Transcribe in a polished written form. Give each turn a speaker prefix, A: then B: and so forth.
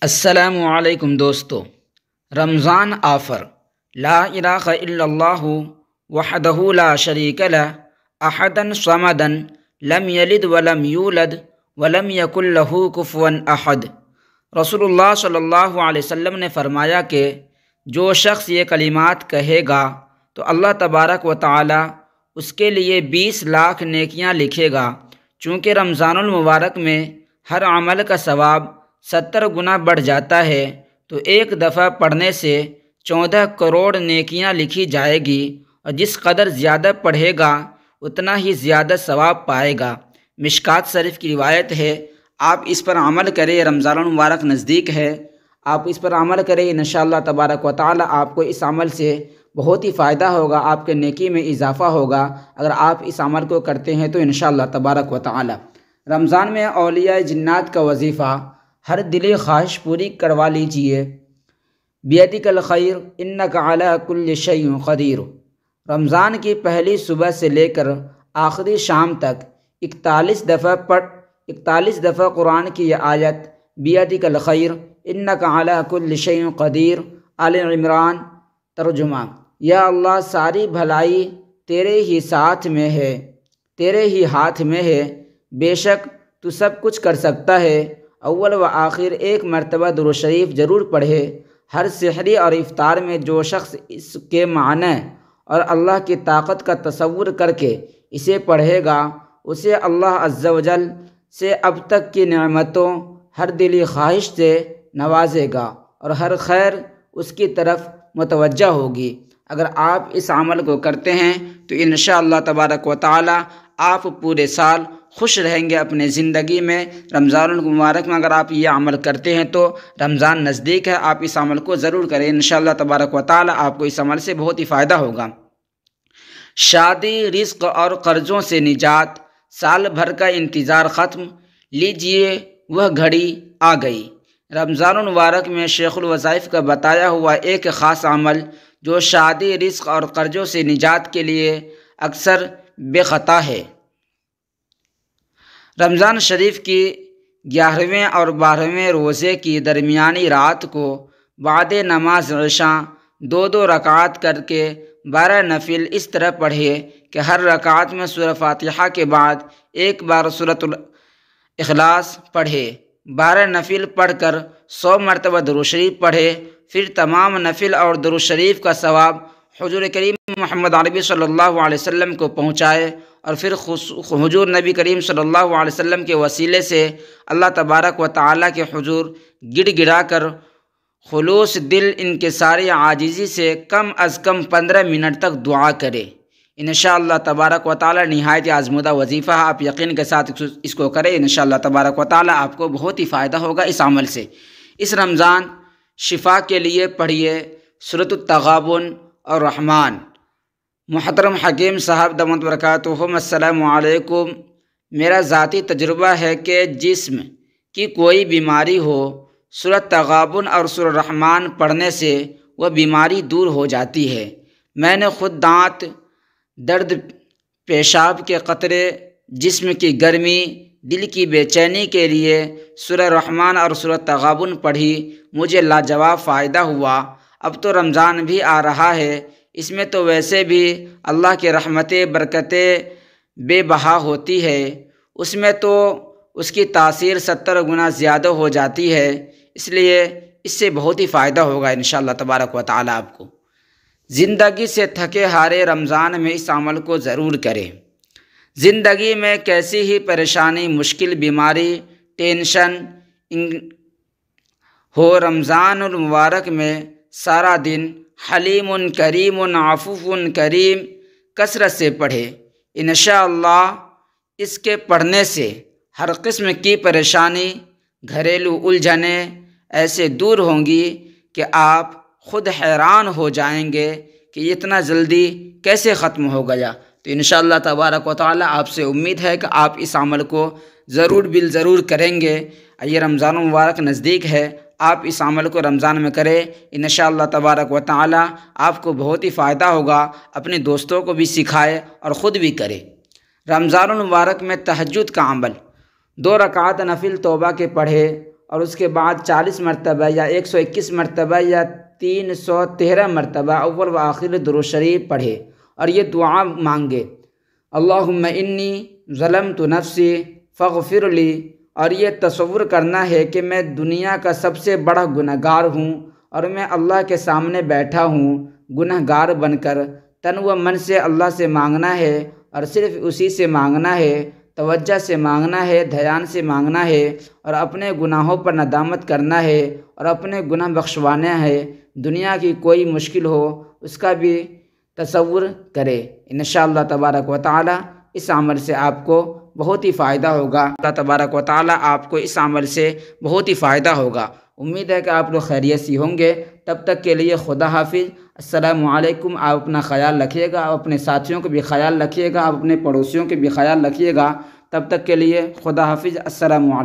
A: السلام علیکم دوستو، رمضان آفر لا الہ الا اللہ وحدہ لا شریک لہ احدا صمدا لم یلد ولم یولد ولم یکن لہ کفوا احد۔ رسول اللہ صلی اللہ علیہ وسلم نے فرمایا کہ جو شخص یہ کلمات کہے گا تو اللہ تبارک و تعالی اس کے لیے 20 لاکھ نیکیاں لکھے گا۔ چونکہ رمضان المبارک میں ہر عمل کا ثواب 70 گنا بڑھ جاتا ہے، تو ایک دفعہ پڑھنے سے 14 کروڑ نیکیاں لکھی جائے گی، اور جس قدر زیادہ پڑھے گا اتنا ہی زیادہ ثواب پائے گا۔ مشکات شریف کی روایت ہے، آپ اس پر عمل کریں، رمضان المبارک نزدیک ہے، آپ اس پر عمل کریں، انشاءاللہ تبارک و تعالی آپ کو اس عمل سے بہت ہی فائدہ ہوگا، آپ کے نیکی میں اضافہ ہوگا اگر آپ اس عمل کو کرتے ہیں تو انشاءاللہ تبارک و تعالی۔ رمضان میں اولیاء جنات کا وظیفہ ہر دلی خواہش پوری کروا لیجئے۔ بیدک الخیر انک علی کل شیء قدیر۔ رمضان کی پہلی صبح سے لے کر آخری شام تک 41 دفعہ قرآن کی یہ آیت بیدک الخیر انک علی کل شیء قدیر، آل عمران ترجمہ: یا اللہ، ساری بھلائی تیرے ہی ساتھ میں ہے، تیرے ہی ہاتھ میں ہے، بے شک تو سب کچھ کر سکتا ہے۔ اول و آخر ایک مرتبہ درود شریف ضرور پڑھے۔ ہر سحری اور افطار میں جو شخص اس کے معنی اور اللہ کی طاقت کا تصور کر کے اسے پڑھے گا، اسے اللہ عز و جل سے اب تک کی نعمتوں، ہر دلی خواہش سے نوازے گا اور ہر خیر اس کی طرف متوجہ ہوگی۔ اگر آپ اس عمل کو کرتے ہیں تو انشاءاللہ تبارک و تعالی آپ پورے سال خوش رہیں گے اپنے زندگی میں۔ رمضان المبارک میں اگر آپ یہ عمل کرتے ہیں تو رمضان نزدیک ہے، آپ اس عمل کو ضرور کریں، انشاءاللہ تبارک و تعالی آپ کو اس عمل سے بہت ہی فائدہ ہوگا۔ شادی، رزق اور قرضوں سے نجات، سال بھر کا انتظار ختم، لیجئے وہ گھڑی آ گئی۔ رمضان المبارک میں شیخ الوظائف کا بتایا ہوا ایک خاص عمل جو شادی، رزق اور قرضوں سے نجات کے لیے اکثر بے خطا ہے۔ رمضان شریف کی 11ویں اور 12ویں روزے کی درمیانی رات کو بعد نماز عشاء 2 رکعات کر کے 12 نفل اس طرح پڑھے کہ ہر رکعت میں سورہ فاتحہ کے بعد ایک بار سورۃ الاخلاص پڑھے۔ 12 نفل پڑھ کر 100 مرتبہ درود شریف پڑھے، پھر تمام نفل اور درود شریف کا ثواب حضور کریم محمد عربی صلی اللہ علیہ وسلم کو پہنچائے، اور پھر حضور نبی کریم صلی اللہ علیہ وسلم کے وسیلے سے اللہ تبارک و تعالیٰ کے حضور گڑ گڑا کر خلوص دل انکساری عاجزی سے کم از کم 15 منٹ تک دعا کرے۔ انشاءاللہ تبارک و تعالیٰ نہایت آزمودہ وظیفہ ہے، آپ یقین کے ساتھ اس کو کریں، انشاءاللہ تبارک و تعالیٰ آپ کو بہت ہی فائدہ ہوگا اس عمل سے۔ اس رمضان شفا کے لیے پڑھیے سورۃ التغابن اور رحمان۔ محترم حکیم صاحب دامت برکاتہم، السلام علیکم۔ میرا ذاتی تجربہ ہے کہ جسم کی کوئی بیماری ہو، سورۃ تغابن اور سورۃ رحمان پڑھنے سے وہ بیماری دور ہو جاتی ہے۔ میں نے خود دانت درد، پیشاب کے قطرے، جسم کی گرمی، دل کی بے چینی کے لیے سورۃ رحمان اور سورۃ تغابن پڑھی، مجھے لاجواب فائدہ ہوا۔ اب تو رمضان بھی آ رہا ہے، اس میں تو ویسے بھی اللہ کی رحمتیں، برکتیں بے بہا ہوتی ہے، اس میں تو اس کی تاثیر 70 گنا زیادہ ہو جاتی ہے، اس لیے اس سے بہت ہی فائدہ ہوگا انشاءاللہ تبارک و تعالی آپ کو۔ زندگی سے تھکے ہارے رمضان میں اس عمل کو ضرور کریں۔ زندگی میں کیسی ہی پریشانی، مشکل، بیماری، ٹینشن ہو، رمضان المبارک میں سارا دن حلیم کریم عفو کریم کثرت سے پڑھے۔ انشاءاللہ اس کے پڑھنے سے ہر قسم کی پریشانی، گھریلو الجھنیں ایسے دور ہوں گی کہ آپ خود حیران ہو جائیں گے کہ اتنا جلدی کیسے ختم ہو گیا۔ تو انشاءاللہ تبارک و تعالی آپ سے امید ہے کہ آپ اس عمل کو ضرور بالضرور کریں گے۔ یہ رمضان المبارک نزدیک ہے، آپ اس عمل کو رمضان میں کریں، انشاءاللہ تبارک و تعالی آپ کو بہت ہی فائدہ ہوگا۔ اپنے دوستوں کو بھی سکھائے اور خود بھی کرے۔ رمضان المبارک میں تہجد کا عمل، 2 رکعات نفل توبہ کے پڑھے اور اس کے بعد 40 مرتبہ یا 121 مرتبہ یا 313 مرتبہ اول و آخر درود شریف پڑھے اور یہ دعا مانگے، اللہم انی ظلمت نفسی فاغفر لی، اور یہ تصور کرنا ہے کہ میں دنیا کا سب سے بڑا گناہ گار ہوں اور میں اللہ کے سامنے بیٹھا ہوں گناہ گار بن کر، تن و من سے اللہ سے مانگنا ہے اور صرف اسی سے مانگنا ہے، توجہ سے مانگنا ہے، دھیان سے مانگنا ہے اور اپنے گناہوں پر ندامت کرنا ہے اور اپنے گناہ بخشوانا ہے، دنیا کی کوئی مشکل ہو اس کا بھی تصور کرے۔ انشاءاللہ تبارک و تعالی اس عمل سے آپ کو بہت ہی فائدہ ہوگا، اللہ تبارک و تعالی آپ کو اس عمل سے بہت ہی فائدہ ہوگا۔ امید ہے کہ آپ لوگ خیریت سے ہوں گے، تب تک کے لیے خدا حافظ، السلام علیکم۔ آپ اپنا خیال رکھیے گا، آپ اپنے ساتھیوں کو بھی خیال رکھیے گا، آپ اپنے پڑوسیوں کے بھی خیال رکھیے گا، تب تک کے لیے خدا حافظ، السلام علیکم۔